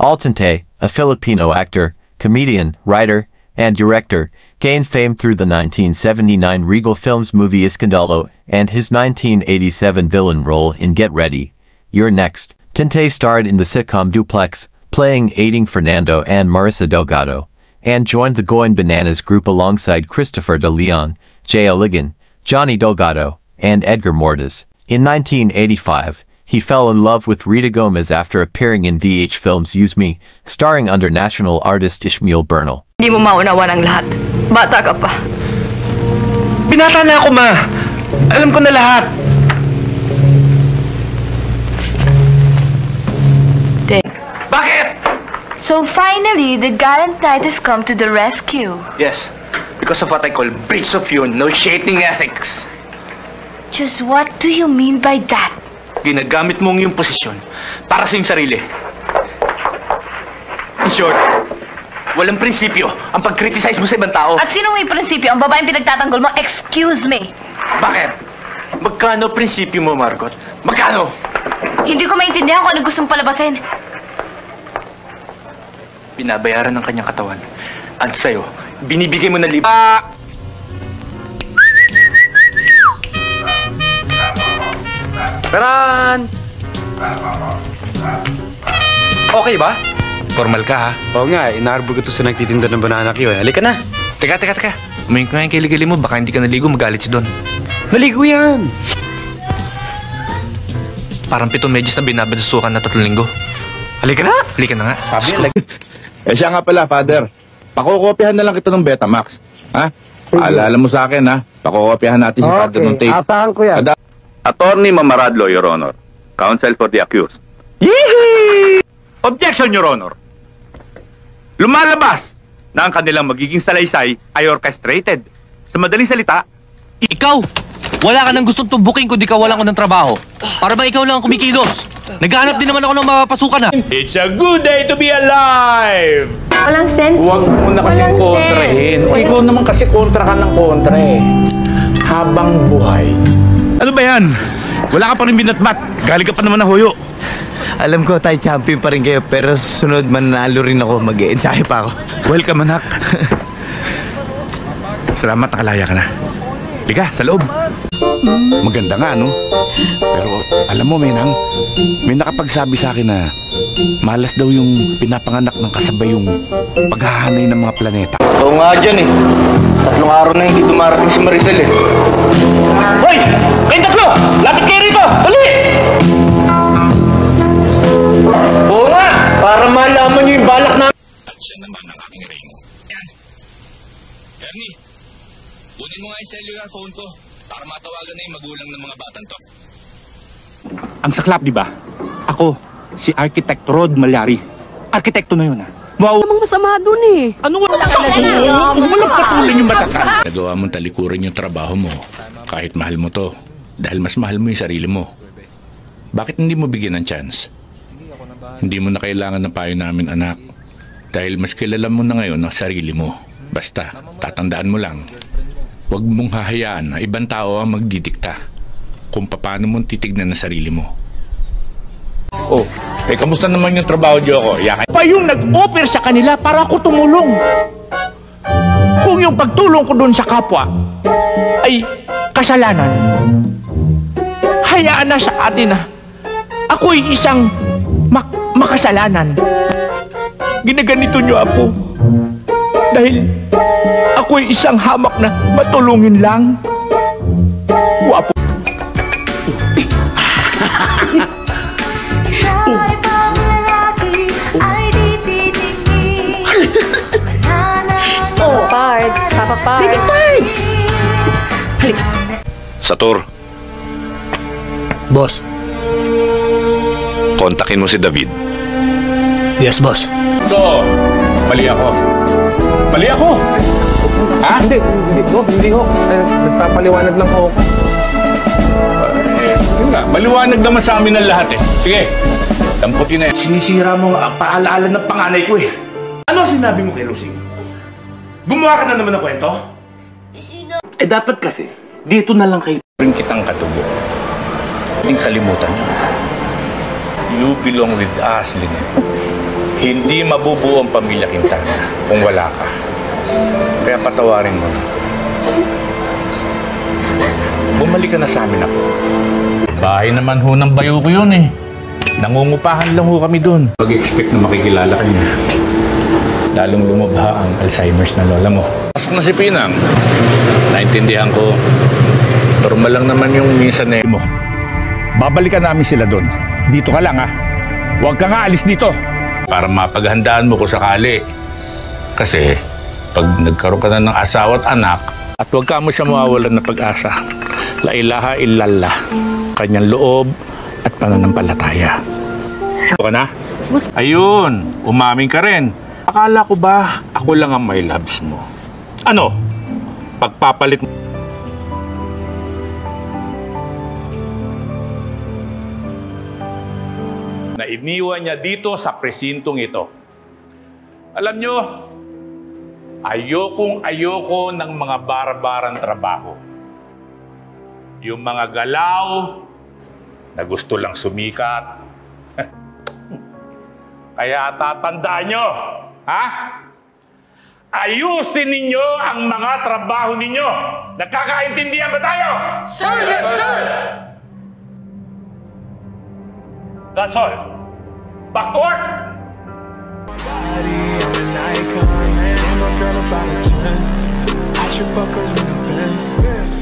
Altante, a Filipino actor, comedian, writer, and director, gained fame through the 1979 Regal Films movie Iskandalo and his 1987 villain role in Get Ready, You're Next. Tinte starred in the sitcom Duplex, playing Aiding Fernando and Marissa Delgado, and joined the Going Bananas group alongside Christopher De Leon, Jay Oligan, Johnny Delgado, and Edgar Mortis. In 1985, he fell in love with Rita Gomez after appearing in VH Films' Use Me, starring under national artist Ishmael Bernal. Hindi mo maunawan ang lahat. Bata ka pa. Binata na ako, ma. Alam ko na lahat. Bakit? So finally, the gallant knight has come to the rescue. Yes, because of what I call breach of your negotiating ethics. Just what do you mean by that? Ginagamit mo ang iyong posisyon para sa iyong sarili. In short, walang prinsipyo ang pag-criticize mo sa ibang tao. At sino may prinsipyo? Ang babaeng pinagtatanggol mo? Excuse me. Bakit? Magkano prinsipyo mo, Margot? Magkano? Hindi ko maintindihan kung ano gustong palabasin. Binabayaran ng kanyang katawan. At sa'yo, binibigay mo na libre. Peran! Okay ba? Formal ka, ha? Oo nga, inaarbor ko to sa nagtitinda ng banana Q. Halika na. Teka. Umingin ko nga yung kilig-kilig mo. Baka hindi ka naligo, magalit si Don. Naligo yan! Parang 7 medyas na binabadasukan na 3 linggo. Halika na! Halika na nga. Sabi, Siya nga pala, Father. Pakokopyahan na lang kita ng Betamax. Ha? Paalala mo sa akin, ha? Pakokopyahan natin si Father ng tape. Asahan ko yan. Attorney Mamaradlo, Your Honor. Counsel for the accused. Yee! Objection, Your Honor. Lumalabas na ang kanilang magiging salaysay ay orchestrated. Sa madaling salita, Ikaw! Wala ka nang gustong tumbukin kundi kawalan ko ng trabaho. Para ba ikaw lang ang kumikilos? Naghahanap din naman ako ng mapapasukan, ha? It's a good day to be alive! Walang sense. Huwag mo na kasing kontrahin. Ikaw naman kasi kontra ka ng kontra eh. Habang buhay. ano ba yan? Wala ka pa rin binatbat. Galing ka pa naman na huyo. alam ko tayo champion pa rin kayo, pero sunod manalo rin ako. Mag-e-ensahe pa ako. Welcome, anak. Salamat, nakalaya ka na. Liga, sa loob. Maganda nga, no? Pero alam mo, Menang, may nakapagsabi sa akin na malas daw yung pinapanganak ng kasabay yung paghahanay ng mga planeta. Oo nga dyan eh. 3 araw na hindi dumarating si Maricel eh. Hoy! Kayong 3! Lapit kayo rito! Dali! Oo nga! Para malaman nyo yung balak namin. At siya naman ang aking ring. Yan. Ernie, kunin mo nga yung cellular phone ko para matawagan na yung magulang ng mga batang to. Ang saklap, di ba? Ako, si Architect Rod Malyari. Arkitekto na yun, ha? Wow! Namang masama dun eh. Ano wala ka na walang patuloy yung matakal. Nagawa mong talikuran yung trabaho mo kahit mahal mo to dahil mas mahal mo yung sarili mo. Bakit hindi mo bigyan ng chance? Hindi mo na kailangan ng payo namin, anak, dahil mas kilala mo na ngayon ang sarili mo. Basta, tatandaan mo lang, huwag mong hahayaan na ibang tao ang magdidikta kung paano mong titignan ang sarili mo. Oh, kamusta naman yung trabaho niyo ako? Yakan. Pa yung nag-offer sa kanila para ako tumulong. Kung yung pagtulong ko doon sa kapwa ay kasalanan, hayaan na sa atin na ako'y isang makasalanan. Ginaganito niyo ako dahil ako'y isang hamak na matulungin lang. Guwapo. Oh, Pards. Papa Pards. Baby Pards! Halika. Satur, Boss. kontakin mo si David. Yes, boss. So, mali ako. Mali ako! Ha? Hindi ho. Nagpapaliwanag lang ho ako. Yun nga, maliwanag naman sa amin ang lahat eh. Sige, damputin na yan. Sinisira mo ang paalaala ng panganay ko eh. Ano sinabi mo kay Lucy? Gumawa ka na naman ng kwento? Eh dapat kasi, dito na lang kayo. Rin kitang katubo. Hindi kalimutan niyo. You belong with us, Lynette. Hindi mabubuo ang pamilya Quintana kung wala ka. Kaya patawarin mo na. Bumalik ka na sa amin, Apo. Bahay naman ho ng bayo ko yun eh. Nangungupahan lang ho kami doon. Pag-expect na makikilala ka niya. Lalong lumabha ang Alzheimer's na lola mo. Pasok na si Pinang. Naintindihan ko. Normal lang naman yung minsan eh mo. Babalikan namin sila doon. Dito ka lang ha. Huwag ka nga alis dito. Para mapaghandaan mo kung sakali. Kasi pag nagkaroon ka na ng asawa at anak, at huwag ka mo siya mawawalan ng pag-asa. La ilaha illallah. Kanyang loob at pananampalataya. Ka na? Ayun, umamin ka rin. Akala ko ba ako lang ang may loves mo? Ano? Pagpapalit mo? Na iniwan niya dito sa presintong ito. Alam nyo, ayoko ng mga barabarang trabaho. Yung mga galaw na gusto lang sumikat. Kaya tatandaan nyo, ha? Ayusin ninyo ang mga trabaho ninyo. Nagkakaintindihan ba tayo? Sir, yes, sir! That's all. Back to work! I'm a girl about a 10. I should fuck her in the Benz.